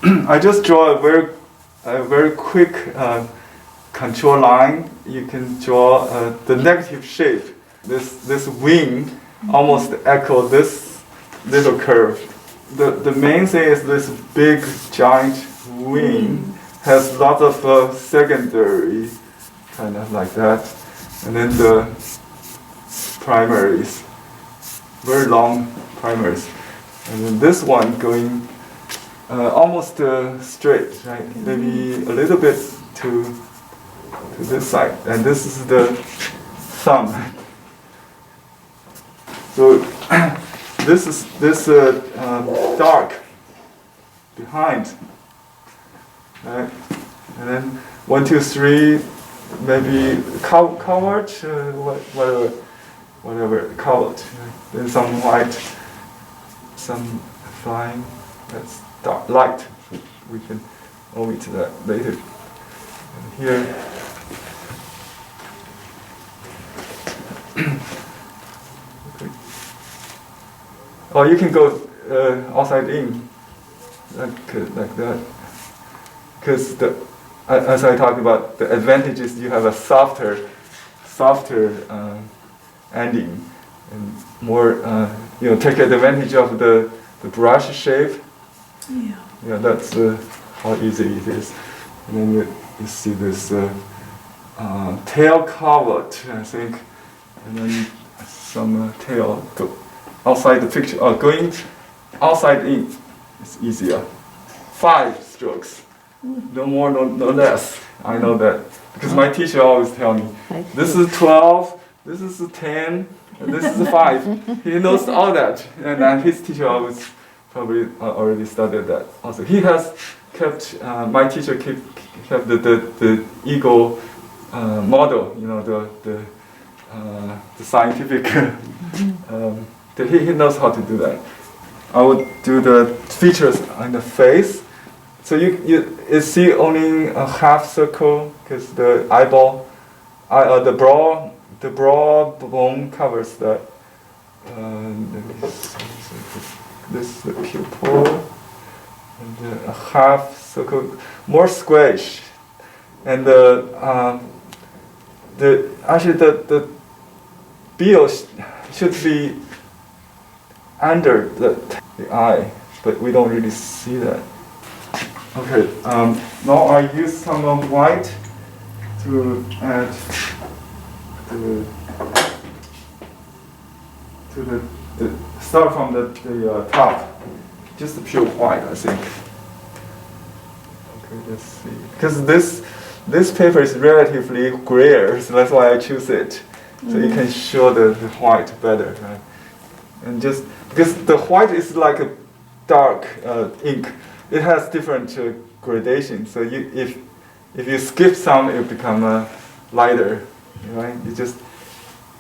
I just draw a very quick contour line. You can draw the negative shape. This wing almost echo this little curve. The main thing is this big giant wing has lots of secondary, kind of like that, and then the primaries, very long primaries, and then this one going almost straight, right? Maybe a little bit to this side, and this is the thumb. So this is dark behind, right? And then 1, 2, 3, maybe covered, whatever covered. Right? Then some white, some fine. That's dark light. We can omit that later. And here. Oh, you can go outside in, like that. Because as I talked about, the advantage is you have a softer ending, and more take advantage of the brush shape. Yeah, that's how easy it is. And then you see this tail covered, I think, and then some tail go outside the picture. Going outside in is easier. 5 strokes, no more, no less. I know that because my teacher always tell me, this is 12, this is 10, and this is 5. He knows all that, and his teacher always probably already studied that. Also, he has kept. My teacher kept the ego model. The scientific. He knows how to do that. I would do the features on the face. So you see only a half circle because the eyeball, the broad bone covers that. This is the pupil, and a half circle, more squarish, and the bill should be under the eye, but we don't really see that. Okay, now I use some white to add to the start from the top, just the pure white, I think. Okay, let's see. Because this paper is relatively grayer, so that's why I choose it. So you can show the white better, right? And just because the white is like a dark ink, it has different gradations. So if you skip some, it will become lighter, right? You just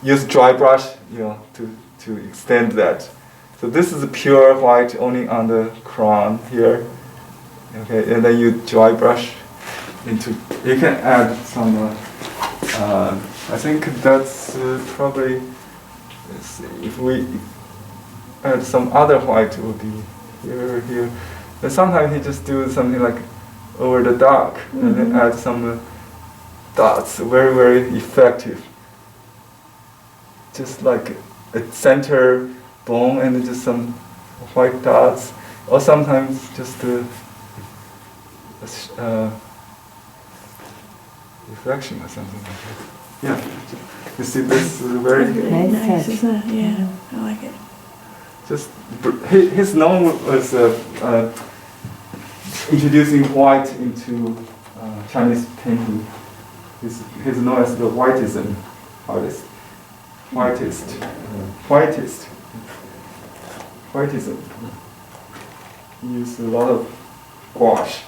use dry brush, to extend that. So this is a pure white only on the crown here. Okay, and then you dry brush into. You can add some. I think that's probably. Let's see, if we add some other white, it will be here. And sometimes you just do something like over the dark, and then add some dots. Very, very effective. Just like a center bone and just some white dots, or sometimes just reflection or something like that. Yeah, you see this is very nice, isn't it? Yeah, I like it. Just his known was introducing white into Chinese painting. He's known as the whiteism artist. Whiteism. He used a lot of gouache.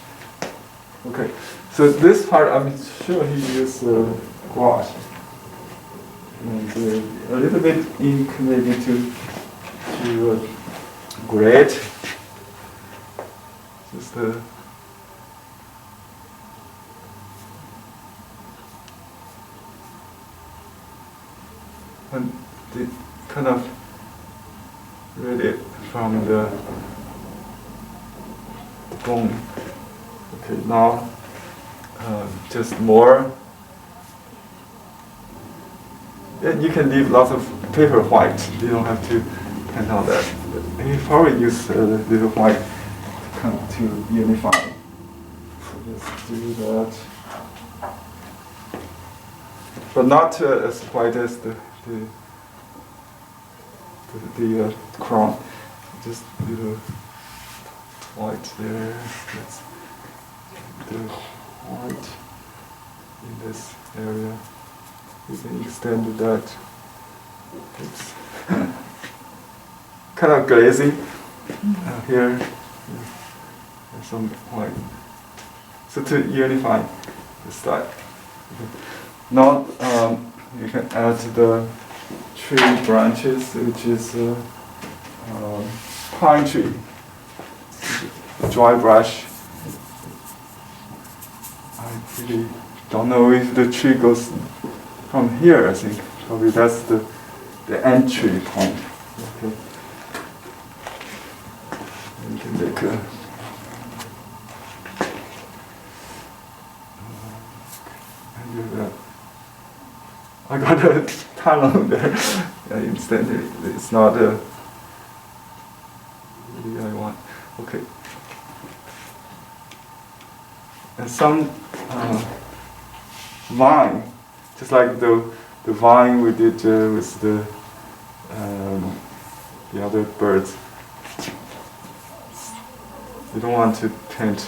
Okay, so this part I'm sure he used gouache. And a little bit ink maybe to grade. Just and it kind of read it from the bone. Okay, now just more. And you can leave lots of paper white. You don't have to paint all that. And you probably use a little white to come to unify. So just do that. But not as white as the crown. Just little white there. That's the white in this area. You can extend that. It's kind of glazy. Here, there's some white. So to unify the style. Now you can add the tree branches, which is pine tree. Dry brush. I really don't know if the tree goes from here. I think probably that's the entry point. Okay. You can make a I got a tunnel there. Instead, it's not a really I want. Okay. And some vine, just like the vine we did with the other birds. You don't want to paint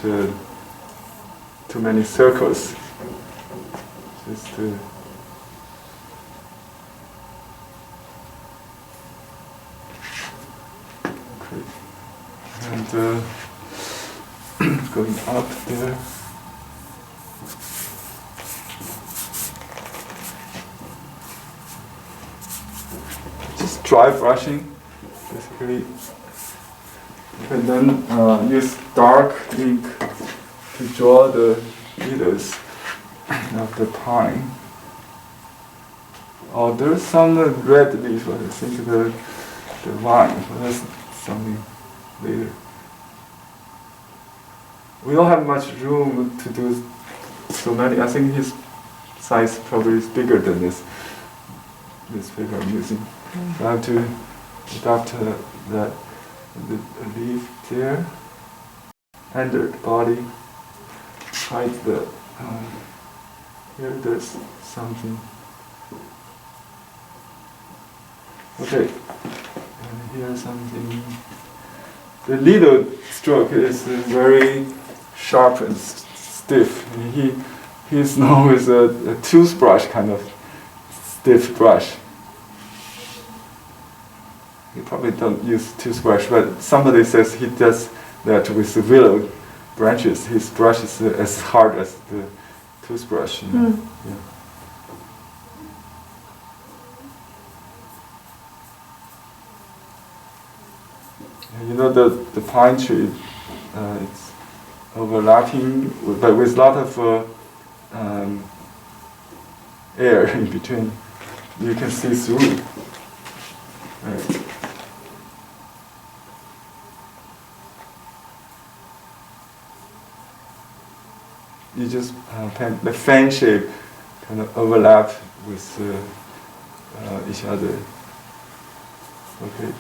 too many circles. Just okay. And going up there. Just dry brushing, basically. You can then use dark ink to draw the leaves of the pine. Oh, there's some red leaf, but I think the vine, but that's something later. We don't have much room to do so many. I think his size probably is bigger than this paper I'm using. So I have to adapt that the leaf there, and the body, hide the, here there's something. Okay, and here's something. The little stroke is very sharp and stiff. And he's known as a toothbrush kind of stiff brush. He probably don't use toothbrush, but somebody says he does that with the willow branches. His brush is as hard as the toothbrush. You know? Yeah. You know the pine tree, it's overlapping, but with a lot of air in between. You can see through. Right. You just paint the fan shape, kind of overlap with each other. Okay.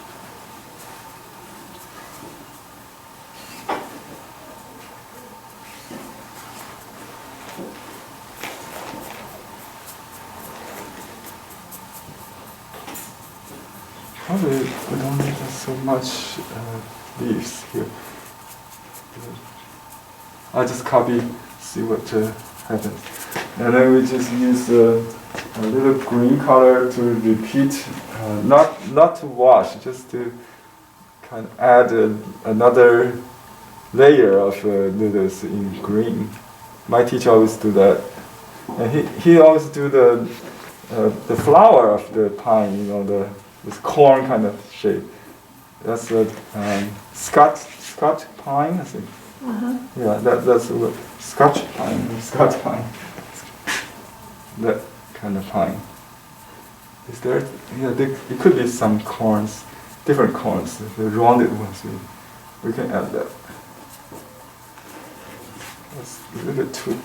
Probably we don't need so much leaves here. I'll just copy, see what happens. And then we just use a little green color to repeat, not to wash, just to kind of add another layer of noodles in green. My teacher always do that. And he always do the flower of the pine, you know, this corn kind of shape. That's a Scotch pine, I think. Yeah, that's the word. Scotch pine. That kind of pine. Is there? Yeah, it could be some corns, different corns, the rounded ones. We can add that. That's a little bit too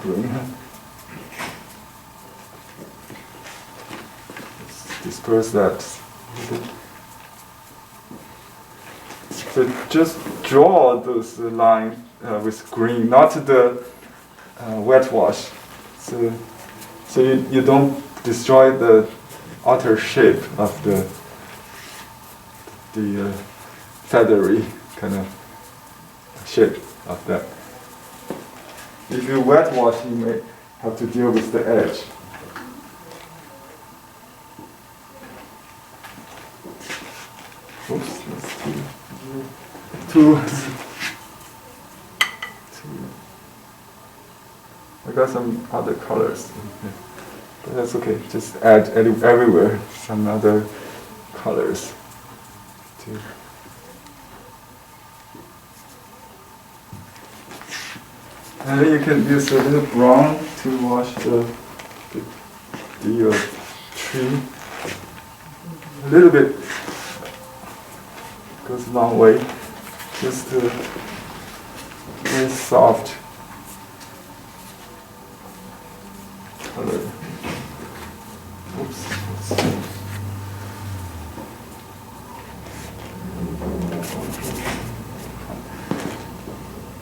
green. Let's disperse that. So just draw those lines with green, not the wet wash. So you don't destroy the outer shape of the feathery kind of shape of that. If you wet wash, you may have to deal with the edge. Oops, that's too. I got some other colors, but that's okay. Just add everywhere some other colors. And then you can use a little brown to wash the tree. A little bit goes a long way. Just very soft color. Oops.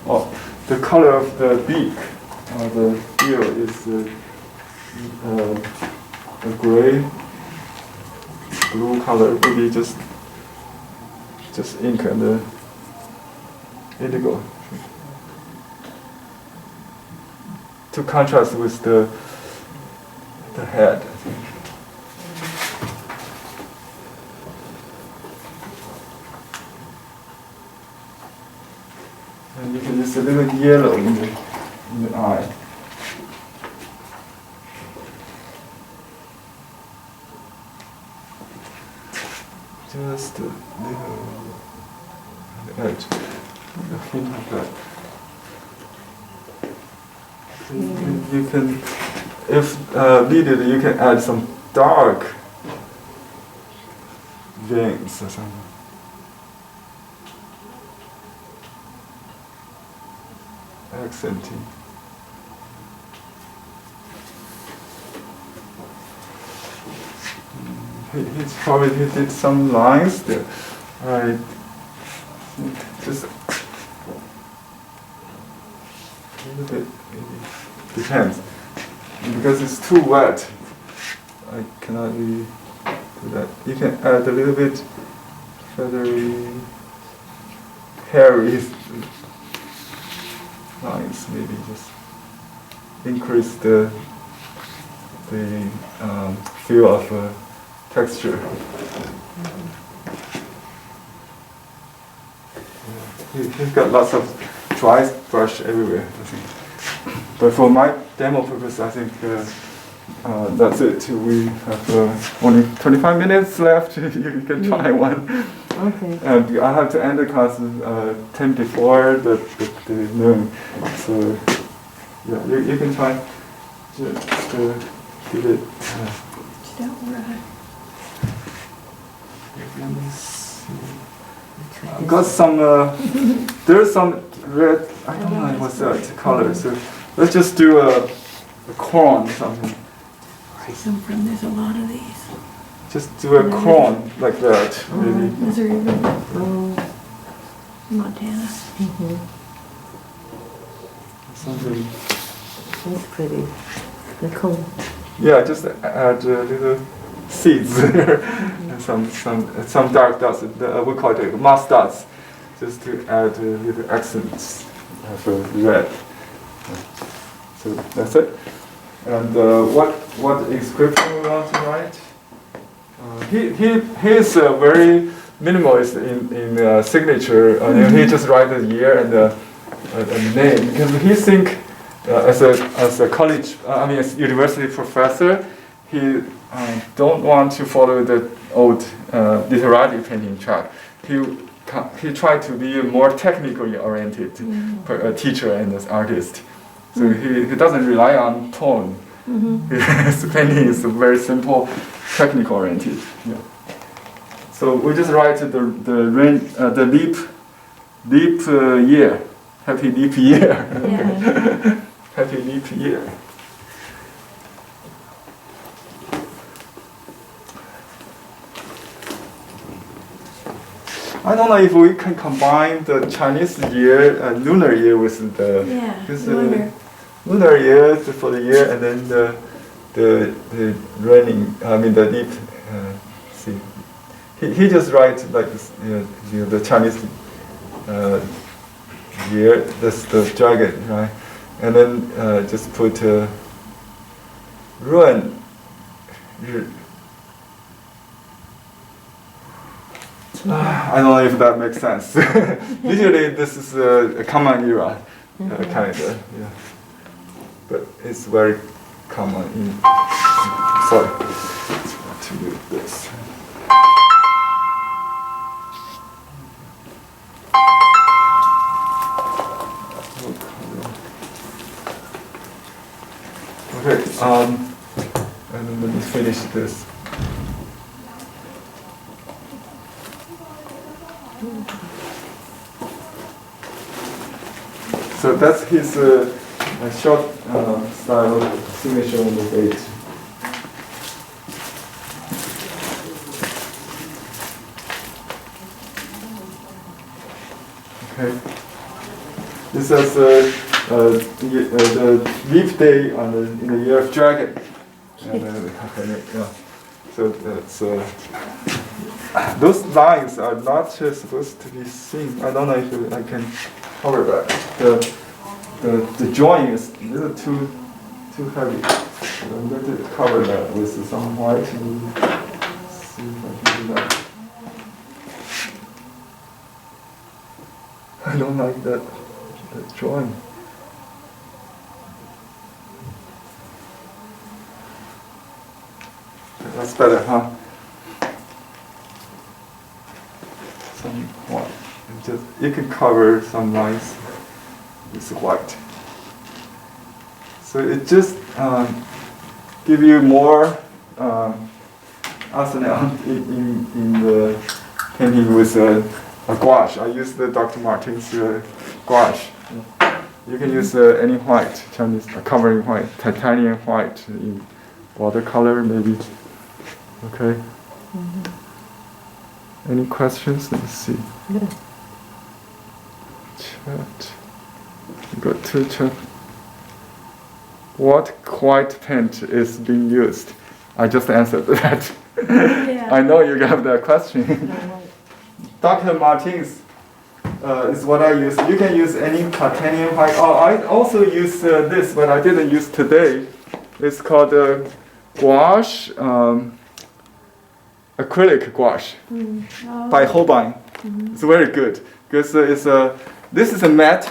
Oh, the color of the beak, the bill is a gray, blue color. Maybe just ink and indigo to contrast with the head. And you can use a little yellow in the eye. Just a little on the edge. A hint of that. You can, if needed, you can add some dark veins or something. Accenting. He did some lines there. I just a little bit, maybe depends. Because it's too wet, I cannot really do that. You can add a little bit feathery, hairy lines, maybe just increase the feel of texture. He's got lots of dry brush everywhere, I think. But for my demo purpose, I think that's it. We have only 25 minutes left. You can try one. Okay. And I have to end the class 10 before the noon. So yeah, you can try. Just give it. Let me see. I've got some. There's some red. I don't know what's that color. So let's just do a corn or something. There's a lot of these. Just do a corn like that, maybe. Missouri River. Montana. Something. That's pretty. The cone. Yeah, just add little seeds there, and some dark dots. We call it moss dots, just to add little accents of red. So that's it. And what inscription we want to write? He is very minimalist in signature. He just write the year and the name, because he think as a college, as university professor, he don't want to follow the old literary painting track. He tried to be a more technically oriented teacher and as artist. So he doesn't rely on tone. His painting is very simple, technical oriented. Yeah. So we just write the leap year, Happy Leap Year. Yeah. Happy Leap Year. I don't know if we can combine the Chinese year, lunar year with the Yeah, this, I wonder. lunar year for the year, and then the raining. I mean the leap. See, he just writes like this, the Chinese year. That's the dragon, right? And then just put ruan. I don't know if that makes sense. Usually this is a common era calendar, yeah. But it's very common in, sorry, to use this. Okay, and then let me finish this. So that's his short style signature on the page. Okay. This is the leap day in the year of dragon. And, yeah. So that's those lines are not supposed to be seen. I don't know if I can cover that. The drawing is a little too heavy. So I'm going to cover that with some white and see if I can do that. I don't like that drawing. That's better, huh? Some white. You can cover some lines with white. So it just give you more arsenal in the painting with a gouache. I use the Dr. Martin's gouache. You can use any white, Chinese covering white, titanium white in watercolor maybe. Okay. Mm-hmm. Any questions? Let me see. Yeah. Chat. Go to chat. What white paint is being used? I just answered that. Yeah. I know you have that question. Dr. Martins is what I use. You can use any titanium white. Oh, I also use this, but I didn't use today. It's called gouache, acrylic gouache by Holbein. It's very good because this is a matte.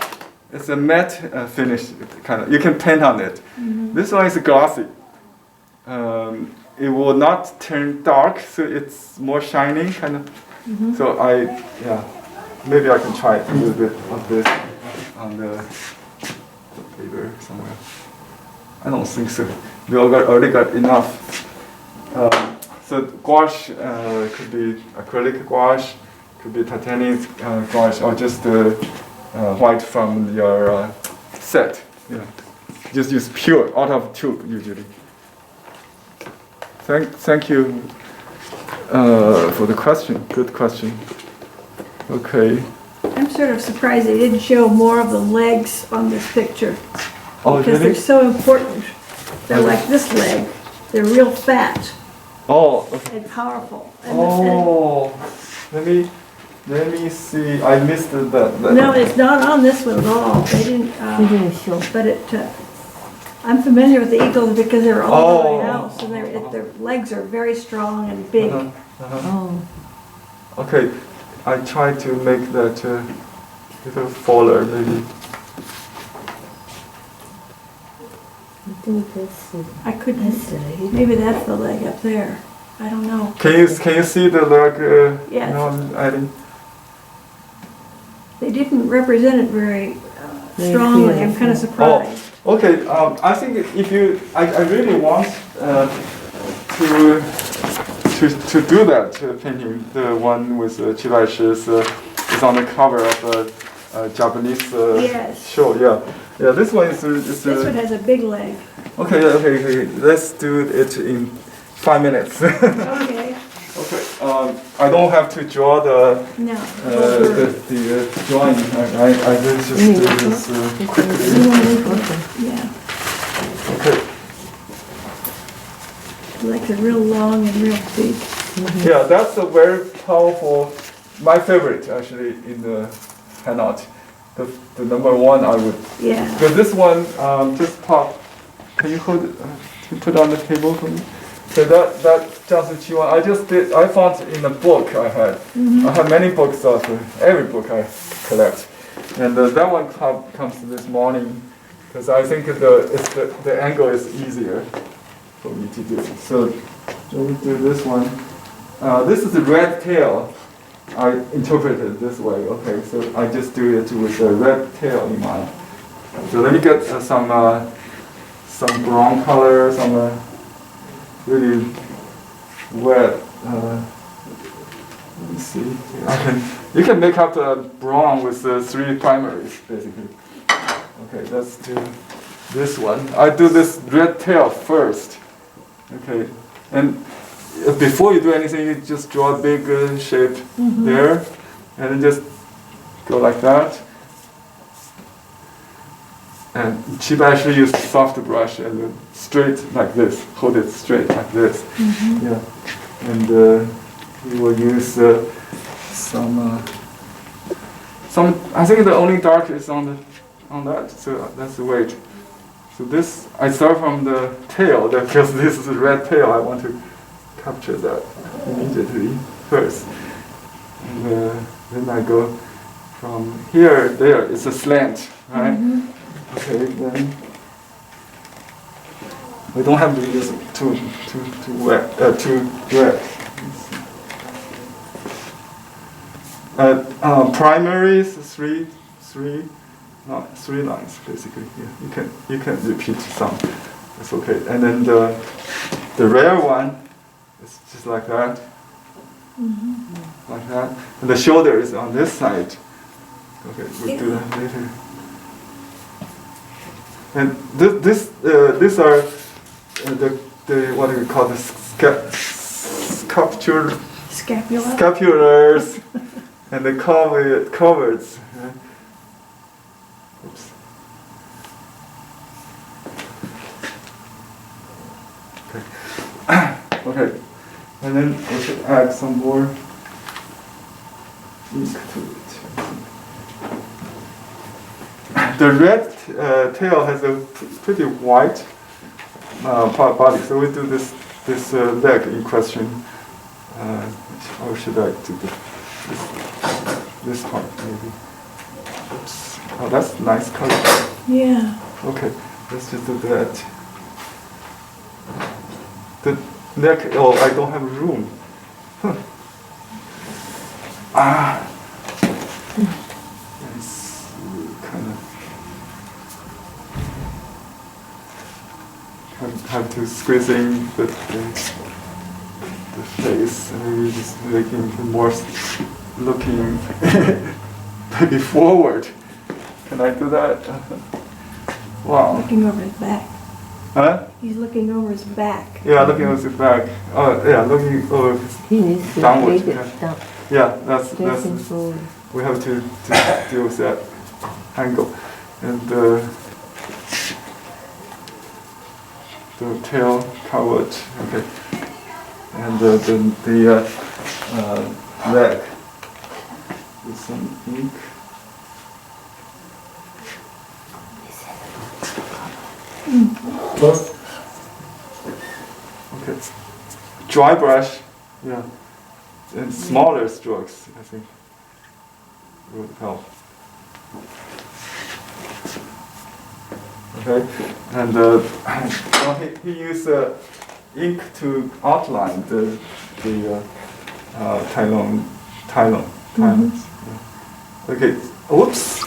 It's a matte finish kind of. You can paint on it. This one is glossy. It will not turn dark, so it's more shiny kind of. So maybe I can try a little bit of this on the paper somewhere. I don't think so. We already got enough. So gouache could be acrylic gouache, could be titanium gouache, or just white from your set. Yeah. Just use pure out of tube usually. Thank you for the question. Good question. Okay. I'm sort of surprised they didn't show more of the legs on this picture. Oh, Because really? they're so important. They're like this leg. They're real fat Oh, okay. and powerful. Let me see. I missed that. No, it's not on this one at all. They didn't, They didn't show. but I'm familiar with the eagles because they're all over my Oh. house. And their legs are very strong and big. Oh, Okay, I try to make that little fuller maybe. I think that's I couldn't, that's it. maybe that's the leg up there. I don't know. Can you see the leg? Yes. Adding? They didn't represent it very Very strongly. clear. I'm kind of surprised. Okay. I think if you, I really want to do that painting. The one with Baishi is on the cover of Japanese Yes. show. Yeah, yeah. This one is This one has a big leg. okay. Okay. Let's do it in 5 minutes. Okay. Okay. I don't have to draw the No. the drawing. I will just do this quickly. Yeah. Okay. Like a real long and real big. Yeah, that's a very powerful. My favorite actually in the handout. The number one I would. Yeah. Because this one just pop. Can you hold it? Can you put it on the table for me? So that Jiang Shuchi one, I found in a book I had. I have many books of every book I collect, and that one comes this morning because I think the angle is easier for me to do. So let me do this one. This is a red tail. I interpret it this way. Okay, so I just do it with a red tail in mind. So let me get some brown color, some really wet. Let me see. You can make up the brown with the 3 primaries, basically. Okay, let's do this one. I do this red tail first. Okay, and before you do anything, you just draw a big shape there, and then just go like that. And Chiba actually used soft brush and straight like this. Hold it straight like this. Yeah. And we will use some. I think the only dark is on that. So that's the weight. So this I start from the tail because this is a red tail. I want to capture that immediately first. And then I go from here there. It's a slant, right? Okay, then we don't have to use too red. Primaries three lines basically. Yeah, you can repeat some. That's okay. And then the rare one is just like that, like that. And the shoulder is on this side. Okay, we'll do that later. And these are the what do we call the scapulars and the covers. Oops. Okay. Okay. And then we should add some more ink to it. The red tail has a pretty white body, so we do this leg in question. Or should I do this part maybe? Oops. Oh, that's nice color. Yeah. Okay, let's just do that. The neck. Oh, I don't have room. Huh. It's kind of. Have to squeeze in the face and maybe just making it more looking maybe forward. Can I do that? Wow. Looking over his back. Huh? He's looking over his back. Yeah, looking over his back. Oh, yeah, looking over He needs to downward. take it down. Yeah, that's Facing forward. we have to deal with that angle. And the tail covered, okay, and the leg with some ink. Okay, dry brush, yeah, and smaller strokes, I think, would help. Okay, and well, he used ink to outline the Tylons. Yeah. Okay, whoops,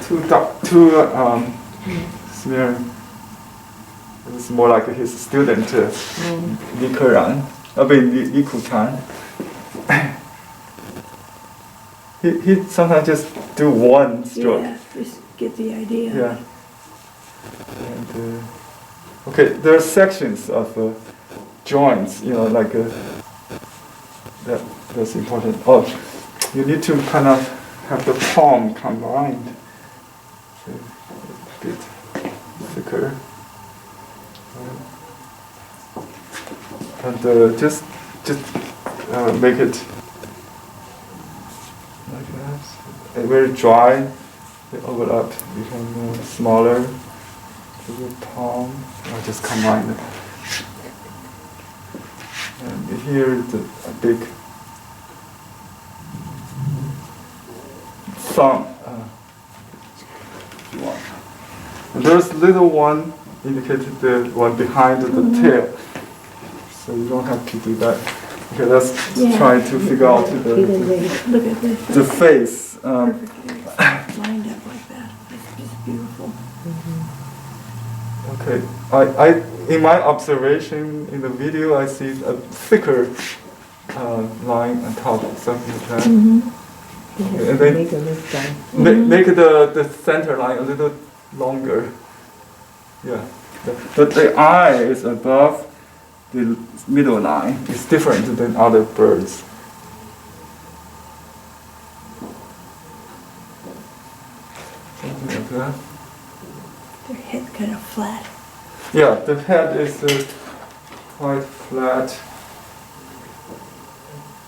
too dark, too smearing. It's more like his student, Li Kuchan. he sometimes just do one stroke. Yeah, just get the idea. Yeah. And, okay, there are sections of joints, like that's important. Oh, you need to kind of have the palm combined. So a bit thicker. And just make it like that. And very dry. The overlap become smaller to the palm. I'll just combine it. And here is a big thumb. And there's little one indicated the one behind the tail. So you don't have to do that. Okay, let's try to figure out Look at this. the face. Perfectly lined up like that. It's just beautiful. Okay, I in my observation in the video, I see a thicker line on top, something like that. Okay, and then make the center line a little longer. Yeah, but the eye is above the middle line. It's different than other birds. Something like that. Their head kind of flat. Yeah, the head is quite flat.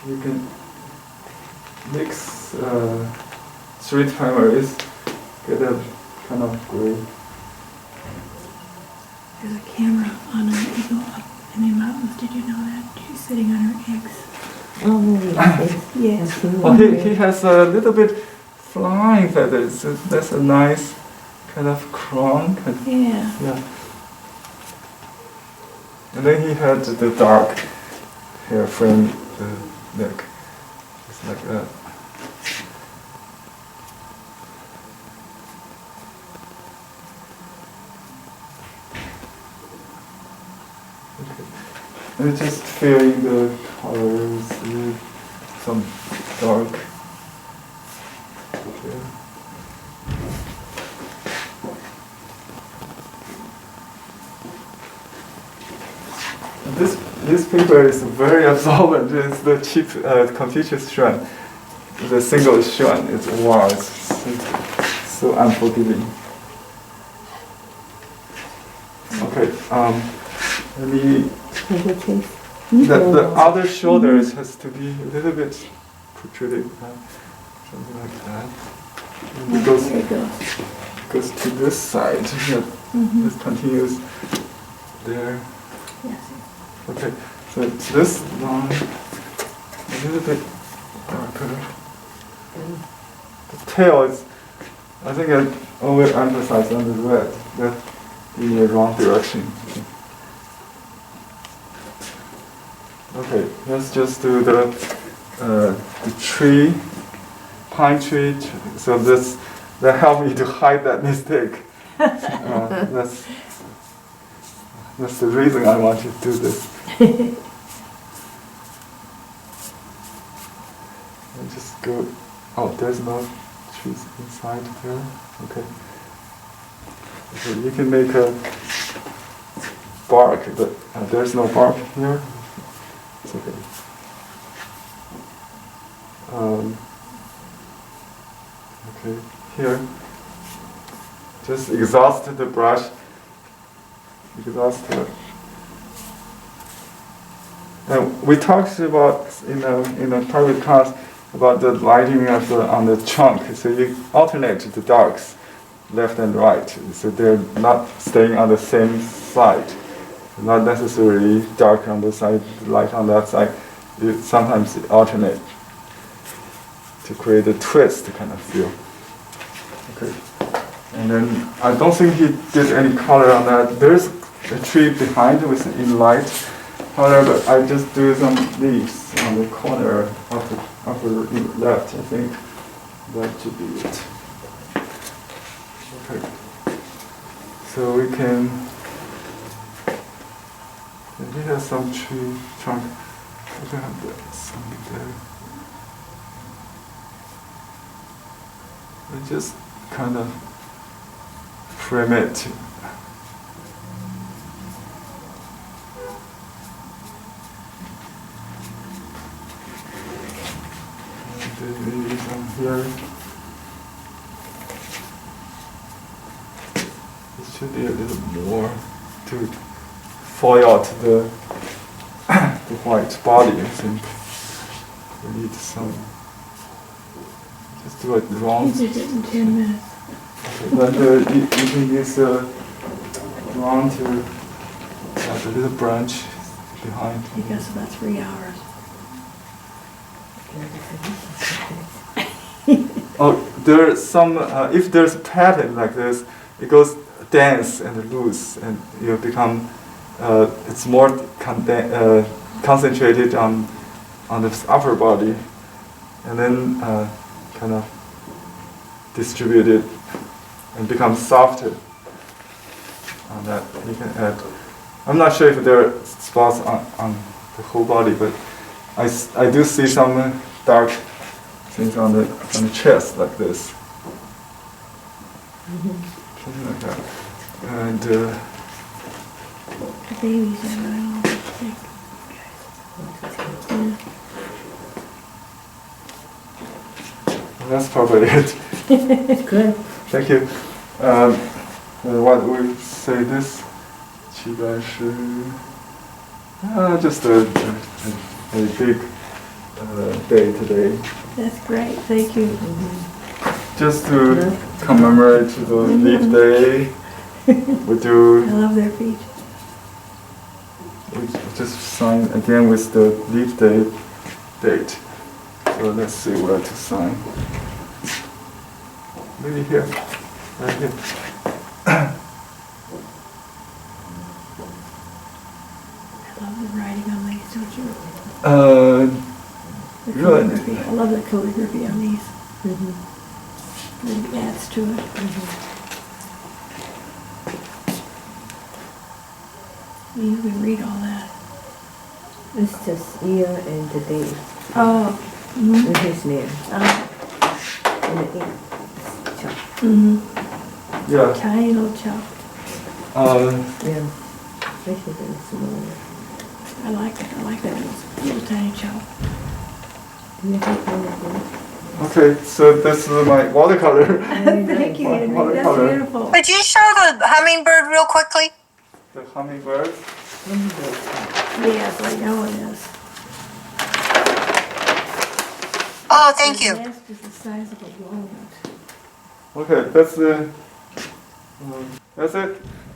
You can mix street primaries, get a kind of gray. There's a camera on an eagle up in the mountains. Did you know that? She's sitting on her eggs. Oh, Yes. Oh, he has a little bit flying feathers. So that's a nice kind of crown. Yeah. Yeah. And then he had the dark hair frame the neck. Just like that. Okay. And just filling the colors with some dark. Okay. This paper is very absorbent. It's the cheap Confucius Shuan. The single Shuan. It's wow. It's so unforgiving. Okay. Let me. The other shoulders has to be a little bit protruded. Something like that. And it goes to this side. Yeah. It continues there. Yes. Okay, so this line a little bit darker. The tail is, I think I always emphasize on the red, that in the wrong direction. Okay, let's just do the tree, pine tree. So that helped me to hide that mistake. That's the reason I want to do this. And just go. Oh, there's no trees inside there. Okay. So you can make a bark, but there's no bark here. It's okay. Okay, here. Just exhaust the brush. And we talked about in a private class about the lighting on the trunk. So you alternate the darks, left and right. So they're not staying on the same side. Not necessarily dark on this side, light on that side. You sometimes alternate to create a twist kind of feel. Okay. And then I don't think he did any color on that. There's a tree behind with in light color, but I just do some leaves on the corner of the left. I think that should be it. Okay. So we can. And he has some tree trunk. I don't have some there. And just kind of frame it. And maybe some here. It should be a little more to foil out the the white body. I think we need some. Just do it wrong. You did it in 10 minutes. Then you can use the brown to add a little branch behind. You got about 3 hours. Oh, there's some. If there's a pattern like this, it goes dense and loose, and you become. It's more concentrated on the upper body, and then kind of distributed and become softer. On that you can add. I'm not sure if there are spots on the whole body, but I do see some dark things on the chest like this. Something like that. And The babies are really all sick. Yeah. that's probably it. Good. Thank you. What we say this? Baishi. Just a big day today. That's great, thank you. Just to commemorate the leap day, we I do. love their feet. We just sign again with the leap day date. So let's see where to sign. Maybe here, right here. I love the writing on these, don't you? The Really? calligraphy. I love the calligraphy on these. Mm-hmm. It adds to it. You can read all that. It's just year and the day Oh. with his name. And the ink. Chop. Yeah. Tiny little chop. Yeah. Especially when it's small. I like it. I like that little tiny chop. And you have all of Okay, so this is my watercolor. Thank you, Henry. That's Watercolor. beautiful. Could you show the hummingbird real quickly? The hummingbird. Yes, I know it is. Oh, thank you. The nest is the size of a walnut. Okay, that's it.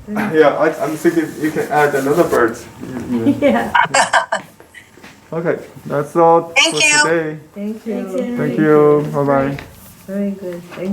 Yeah, I'm thinking you can add another bird. Yeah. Okay, that's all Thank for you. today. Thank you. Thanks, Henry. Thank you. Bye bye. Very good. Thank